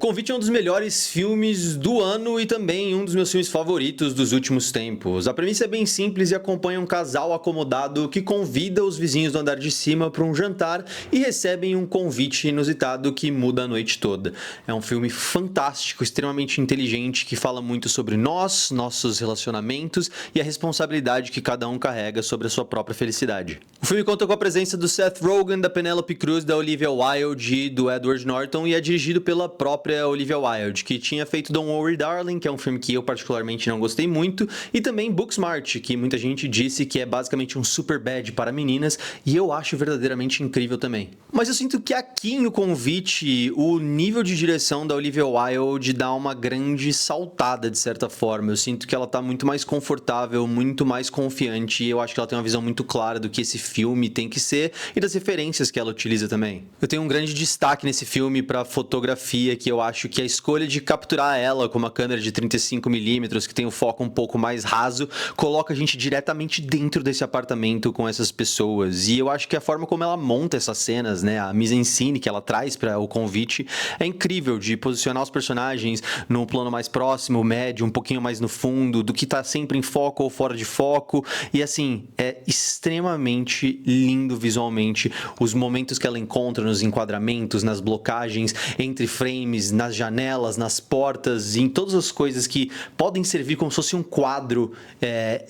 Convite é um dos melhores filmes do ano e também um dos meus filmes favoritos dos últimos tempos. A premissa é bem simples e acompanha um casal acomodado que convida os vizinhos do andar de cima para um jantar e recebem um convite inusitado que muda a noite toda. É um filme fantástico, extremamente inteligente, que fala muito sobre nós, nossos relacionamentos e a responsabilidade que cada um carrega sobre a sua própria felicidade. O filme conta com a presença do Seth Rogen, da Penelope Cruz, da Olivia Wilde e do Edward Norton e é dirigido pela própria Olivia Wilde, que tinha feito Don't Worry Darling, que é um filme que eu particularmente não gostei muito, e também Booksmart, que muita gente disse que é basicamente um Superbad para meninas, e eu acho verdadeiramente incrível também. Mas eu sinto que aqui no Convite, o nível de direção da Olivia Wilde dá uma grande saltada, de certa forma. Eu sinto que ela tá muito mais confortável, muito mais confiante, e eu acho que ela tem uma visão muito clara do que esse filme tem que ser, e das referências que ela utiliza também. Eu tenho um grande destaque nesse filme para fotografia, que eu acho que a escolha de capturar ela com uma câmera de 35mm, que tem o foco um pouco mais raso, coloca a gente diretamente dentro desse apartamento com essas pessoas. E eu acho que a forma como ela monta essas cenas, né, a mise-en-scène que ela traz para o Convite, é incrível, de posicionar os personagens num plano mais próximo, médio, um pouquinho mais no fundo, do que tá sempre em foco ou fora de foco. E assim, é extremamente lindo visualmente os momentos que ela encontra nos enquadramentos, nas blocagens, entre frames, nas janelas, nas portas, em todas as coisas que podem servir como se fosse um quadro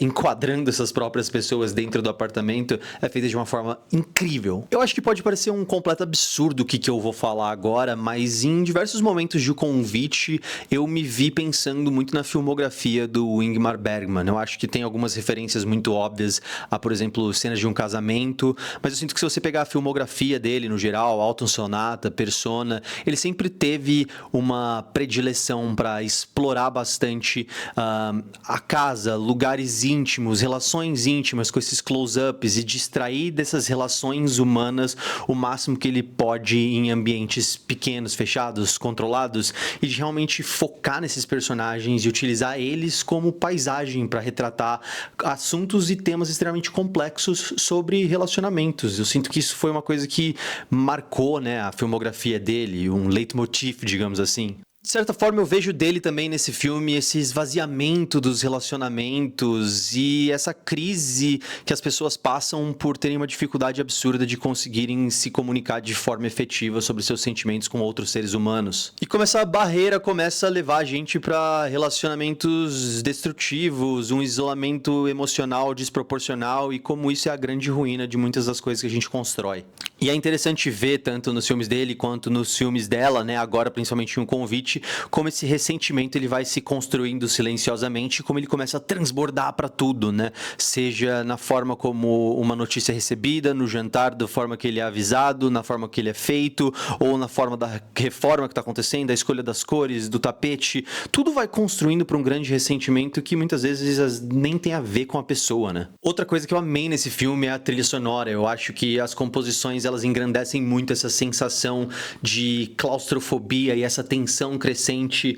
enquadrando essas próprias pessoas dentro do apartamento, é feita de uma forma incrível. Eu acho que pode parecer um completo absurdo o que eu vou falar agora, mas em diversos momentos de O Convite eu me vi pensando muito na filmografia do Ingmar Bergman. Eu acho que tem algumas referências muito óbvias a, por exemplo, cenas de um casamento, mas eu sinto que se você pegar a filmografia dele no geral, Autumn Sonata, Persona, ele sempre teve uma predileção para explorar bastante a casa, lugares íntimos, relações íntimas com esses close-ups e distrair dessas relações humanas o máximo que ele pode em ambientes pequenos, fechados, controlados, e de realmente focar nesses personagens e utilizar eles como paisagem para retratar assuntos e temas extremamente complexos sobre relacionamentos. Eu sinto que isso foi uma coisa que marcou, né, a filmografia dele, um leitmotiv, digamos assim. De certa forma, eu vejo dele também nesse filme esse esvaziamento dos relacionamentos e essa crise que as pessoas passam por terem uma dificuldade absurda de conseguirem se comunicar de forma efetiva sobre seus sentimentos com outros seres humanos. E como essa barreira começa a levar a gente para relacionamentos destrutivos, um isolamento emocional desproporcional e como isso é a grande ruína de muitas das coisas que a gente constrói. E é interessante ver, tanto nos filmes dele quanto nos filmes dela, né, agora principalmente em Um Convite, como esse ressentimento ele vai se construindo silenciosamente, como ele começa a transbordar para tudo, né? Seja na forma como uma notícia é recebida, no jantar, da forma que ele é avisado, na forma que ele é feito, ou na forma da reforma que está acontecendo, a escolha das cores, do tapete, tudo vai construindo para um grande ressentimento que muitas vezes nem tem a ver com a pessoa, né? Outra coisa que eu amei nesse filme é a trilha sonora. Eu acho que as composições elas engrandecem muito essa sensação de claustrofobia e essa tensão crescente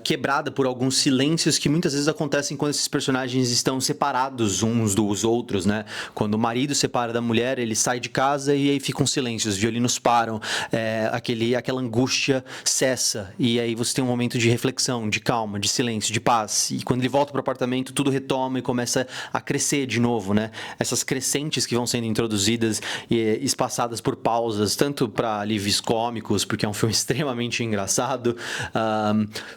quebrada por alguns silêncios que muitas vezes acontecem quando esses personagens estão separados uns dos outros, né? Quando o marido separa da mulher, ele sai de casa e aí ficam silêncios, os violinos param, aquela angústia cessa e aí você tem um momento de reflexão, de calma, de silêncio, de paz. E quando ele volta para o apartamento, tudo retoma e começa a crescer de novo, né? Essas crescentes que vão sendo introduzidas e espaçadas por pausas, tanto para alívios cômicos, porque é um filme extremamente engraçado,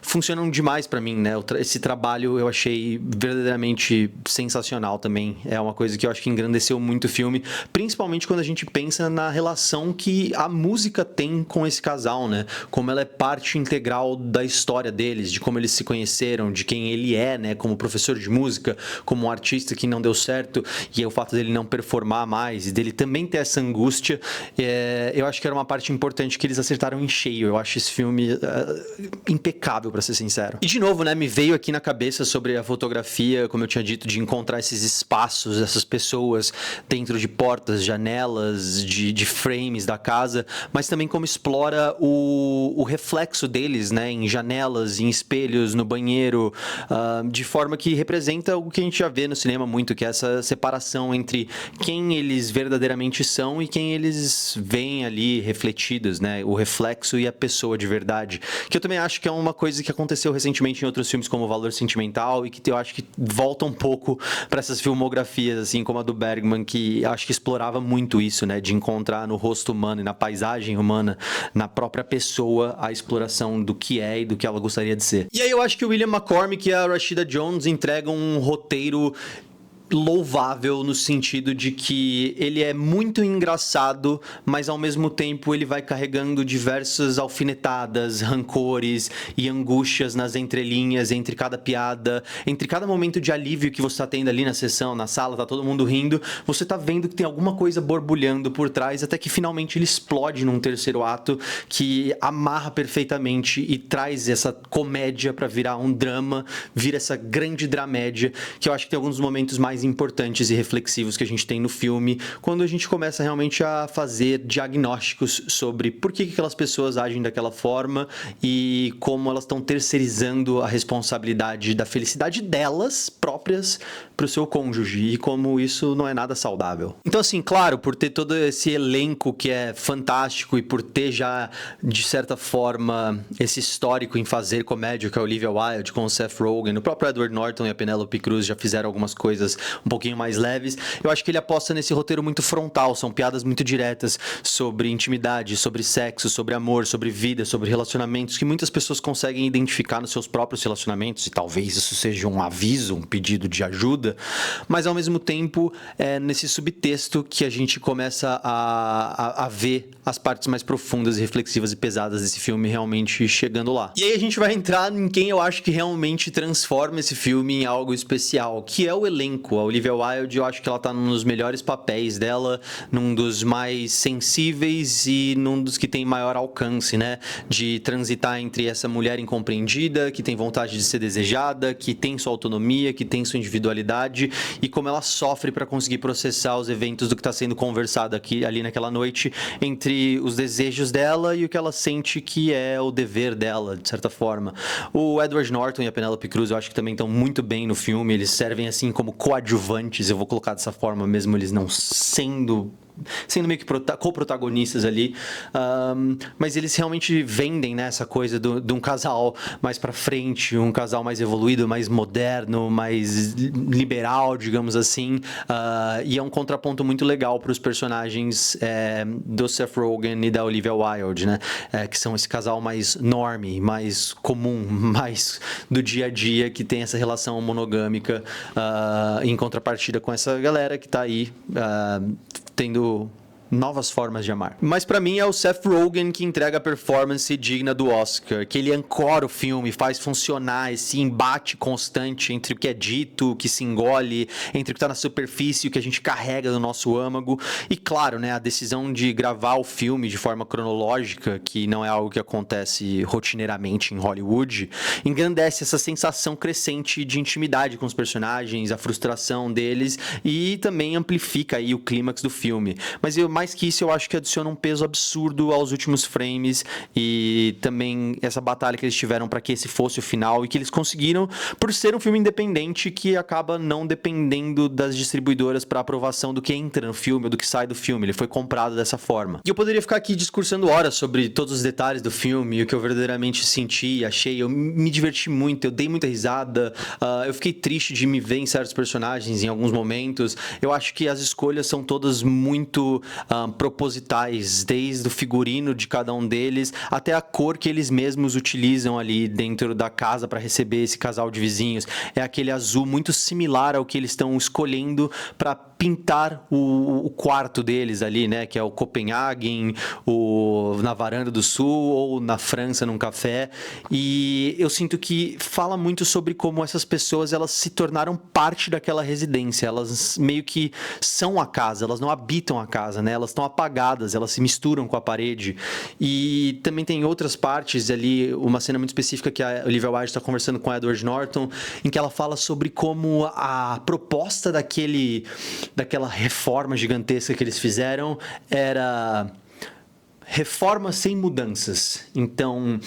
funcionam demais para mim, né? Esse trabalho eu achei verdadeiramente sensacional também. É uma coisa que eu acho que engrandeceu muito o filme, principalmente quando a gente pensa na relação que a música tem com esse casal, né? Como ela é parte integral da história deles, de como eles se conheceram, de quem ele é, né? Como professor de música, como um artista que não deu certo, e o fato dele não performar mais, e dele também ter essa angústia, eu acho que era uma parte importante que eles acertaram em cheio. Eu acho esse filme impecável, pra ser sincero. E de novo, né, me veio aqui na cabeça sobre a fotografia, como eu tinha dito, de encontrar esses espaços, essas pessoas dentro de portas, janelas, de frames da casa, mas também como explora o reflexo deles, né, em janelas, em espelhos, no banheiro, de forma que representa o que a gente já vê no cinema muito, que é essa separação entre quem eles verdadeiramente são e quem eles veem ali refletidos, né, o reflexo e a pessoa de verdade. que eu também acho que é uma coisa que aconteceu recentemente em outros filmes como Valor Sentimental e que eu acho que volta um pouco para essas filmografias, assim, como a do Bergman, que acho que explorava muito isso, né, de encontrar no rosto humano e na paisagem humana, na própria pessoa, a exploração do que é e do que ela gostaria de ser. E aí eu acho que o William McCormick e a Rashida Jones entregam um roteiro louvável no sentido de que ele é muito engraçado, mas ao mesmo tempo ele vai carregando diversas alfinetadas, rancores e angústias nas entrelinhas, entre cada piada, entre cada momento de alívio que você tá tendo ali na sessão, na sala, tá todo mundo rindo, você tá vendo que tem alguma coisa borbulhando por trás, até que finalmente ele explode num terceiro ato que amarra perfeitamente e traz essa comédia pra virar um drama, vira essa grande dramédia, que eu acho que tem alguns momentos mais importantes e reflexivos que a gente tem no filme, quando a gente começa realmente a fazer diagnósticos sobre por que aquelas pessoas agem daquela forma e como elas estão terceirizando a responsabilidade da felicidade delas próprias para o seu cônjuge e como isso não é nada saudável. Então, assim, claro, por ter todo esse elenco que é fantástico e por ter já, de certa forma, esse histórico em fazer comédia, que é a Olivia Wilde com o Seth Rogen, o próprio Edward Norton e a Penélope Cruz já fizeram algumas coisas um pouquinho mais leves. Eu acho que ele aposta nesse roteiro muito frontal, são piadas muito diretas sobre intimidade, sobre sexo, sobre amor, sobre vida, sobre relacionamentos, que muitas pessoas conseguem identificar nos seus próprios relacionamentos, e talvez isso seja um aviso, um pedido de ajuda, mas ao mesmo tempo é nesse subtexto que a gente começa a ver as partes mais profundas e reflexivas e pesadas desse filme realmente chegando lá. E aí a gente vai entrar em quem eu acho que realmente transforma esse filme em algo especial, que é o elenco. A Olivia Wilde, eu acho que ela tá num dos melhores papéis dela, num dos mais sensíveis e num dos que tem maior alcance, né? De transitar entre essa mulher incompreendida, que tem vontade de ser desejada, que tem sua autonomia, que tem sua individualidade e como ela sofre para conseguir processar os eventos do que está sendo conversado aqui, ali naquela noite, entre os desejos dela e o que ela sente que é o dever dela, de certa forma. O Edward Norton e a Penélope Cruz, eu acho que também estão muito bem no filme, eles servem assim como coadjuvantes, eu vou colocar dessa forma mesmo, eles não sendo meio que co-protagonistas ali, mas eles realmente vendem, né, essa coisa de um casal mais pra frente, um casal mais evoluído, mais moderno, mais liberal, digamos assim, e é um contraponto muito legal para os personagens do Seth Rogen e da Olivia Wilde, né, que são esse casal mais normie, mais comum, mais do dia a dia, que tem essa relação monogâmica, em contrapartida com essa galera que tá aí tendo novas formas de amar. Mas pra mim é o Seth Rogen que entrega a performance digna do Oscar, que ele ancora o filme, faz funcionar esse embate constante entre o que é dito, o que se engole, entre o que tá na superfície e o que a gente carrega no nosso âmago. E claro, né, a decisão de gravar o filme de forma cronológica, que não é algo que acontece rotineiramente em Hollywood, engrandece essa sensação crescente de intimidade com os personagens, a frustração deles e também amplifica aí o clímax do filme. Mas mais que isso, eu acho que adiciona um peso absurdo aos últimos frames e também essa batalha que eles tiveram para que esse fosse o final e que eles conseguiram por ser um filme independente que acaba não dependendo das distribuidoras para aprovação do que entra no filme ou do que sai do filme. Ele foi comprado dessa forma. E eu poderia ficar aqui discursando horas sobre todos os detalhes do filme, o que eu verdadeiramente senti, achei. Eu me diverti muito, eu dei muita risada, eu fiquei triste de me ver em certos personagens em alguns momentos. Eu acho que as escolhas são todas muito propositais, desde o figurino de cada um deles até a cor que eles mesmos utilizam ali dentro da casa para receber esse casal de vizinhos. É aquele azul muito similar ao que eles estão escolhendo para pintar o quarto deles ali, né? Que é o Copenhagen, na Varanda do Sul ou na França, num café. E eu sinto que fala muito sobre como essas pessoas elas se tornaram parte daquela residência. Elas meio que são a casa, elas não habitam a casa, né? Elas estão apagadas, elas se misturam com a parede. E também tem outras partes ali, uma cena muito específica que a Olivia Wilde está conversando com a Edward Norton, em que ela fala sobre como a proposta daquela reforma gigantesca que eles fizeram era reforma sem mudanças. Então,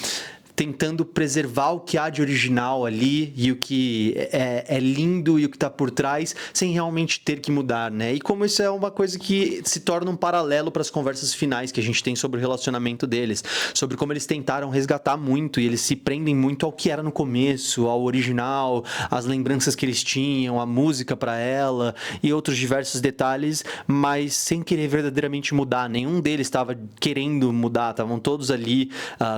tentando preservar o que há de original ali e o que é lindo e o que tá por trás, sem realmente ter que mudar, né? E como isso é uma coisa que se torna um paralelo para as conversas finais que a gente tem sobre o relacionamento deles, sobre como eles tentaram resgatar muito e eles se prendem muito ao que era no começo, ao original, às lembranças que eles tinham, a música para ela e outros diversos detalhes, mas sem querer verdadeiramente mudar. Nenhum deles estava querendo mudar, estavam todos ali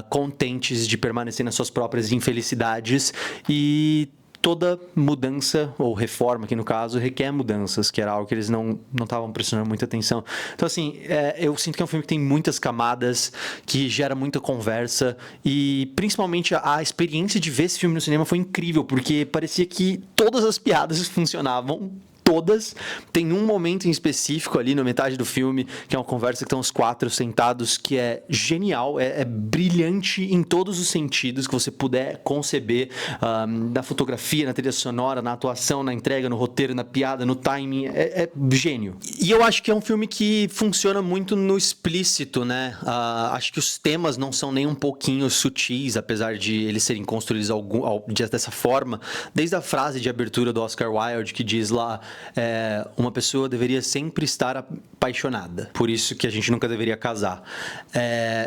contentes de permanecer nas suas próprias infelicidades, e toda mudança, ou reforma aqui no caso, requer mudanças, que era algo que eles não estavam prestando muita atenção. Então, assim, eu sinto que é um filme que tem muitas camadas, que gera muita conversa, e principalmente a experiência de ver esse filme no cinema foi incrível, porque parecia que todas as piadas funcionavam. Todas. Tem um momento em específico ali na metade do filme, que é uma conversa que estão os quatro sentados, que é genial, é brilhante em todos os sentidos que você puder conceber, na fotografia, na trilha sonora, na atuação, na entrega, no roteiro, na piada, no timing, é gênio. E eu acho que é um filme que funciona muito no explícito, né? Acho que os temas não são nem um pouquinho sutis, apesar de eles serem construídos dessa forma, desde a frase de abertura do Oscar Wilde, que diz lá: uma pessoa deveria sempre estar apaixonada, por isso que a gente nunca deveria casar.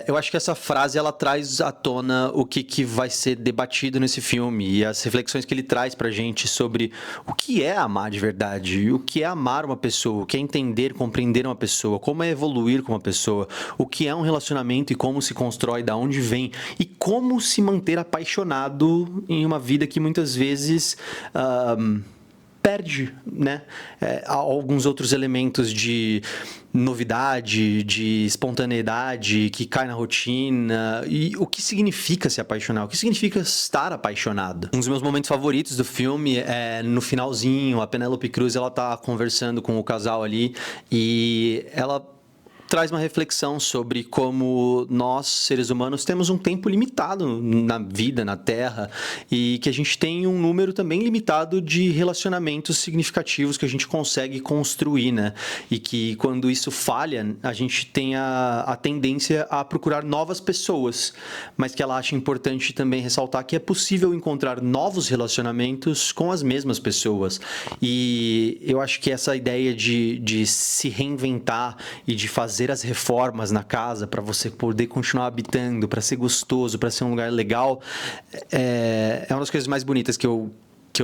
Eu acho que essa frase ela traz à tona o que vai ser debatido nesse filme e as reflexões que ele traz pra gente sobre o que é amar de verdade, o que é amar uma pessoa, o que é entender, compreender uma pessoa, como é evoluir com uma pessoa, o que é um relacionamento e como se constrói, da onde vem e como se manter apaixonado em uma vida que muitas vezes perde, né, alguns outros elementos de novidade, de espontaneidade que cai na rotina. E o que significa se apaixonar? O que significa estar apaixonado? Um dos meus momentos favoritos do filme é no finalzinho, a Penélope Cruz, ela tá conversando com o casal ali e ela traz uma reflexão sobre como nós, seres humanos, temos um tempo limitado na vida, na Terra, e que a gente tem um número também limitado de relacionamentos significativos que a gente consegue construir, né? E que quando isso falha, a gente tem a tendência a procurar novas pessoas, mas que ela acha importante também ressaltar que é possível encontrar novos relacionamentos com as mesmas pessoas. E eu acho que essa ideia de se reinventar e de fazer as reformas na casa para você poder continuar habitando, para ser gostoso, para ser um lugar legal, é uma das coisas mais bonitas que eu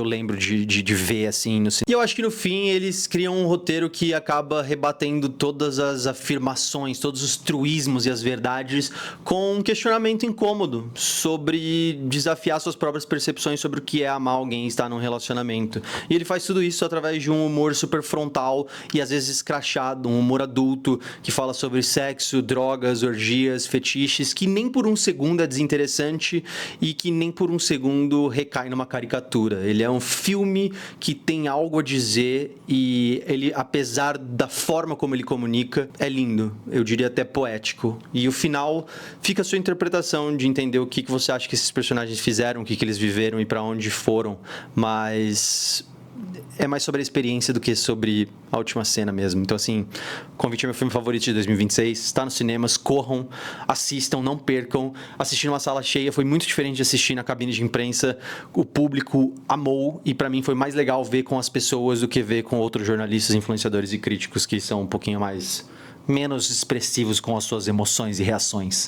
lembro de ver, assim, no cinema. E eu acho que, no fim, eles criam um roteiro que acaba rebatendo todas as afirmações, todos os truísmos e as verdades com um questionamento incômodo sobre desafiar suas próprias percepções sobre o que é amar alguém e estar num relacionamento. E ele faz tudo isso através de um humor super frontal e, às vezes, escrachado, um humor adulto que fala sobre sexo, drogas, orgias, fetiches, que nem por um segundo é desinteressante e que nem por um segundo recai numa caricatura. Ele é um filme que tem algo a dizer e ele, apesar da forma como ele comunica, é lindo. Eu diria até poético. E o final fica a sua interpretação de entender o que você acha que esses personagens fizeram, o que eles viveram e para onde foram. Mas é mais sobre a experiência do que sobre a última cena mesmo. Então, assim, Convite é meu filme favorito de 2026. Está nos cinemas, corram, assistam, não percam. Assistir numa sala cheia foi muito diferente de assistir na cabine de imprensa. O público amou e para mim foi mais legal ver com as pessoas do que ver com outros jornalistas, influenciadores e críticos que são um pouquinho menos expressivos com as suas emoções e reações.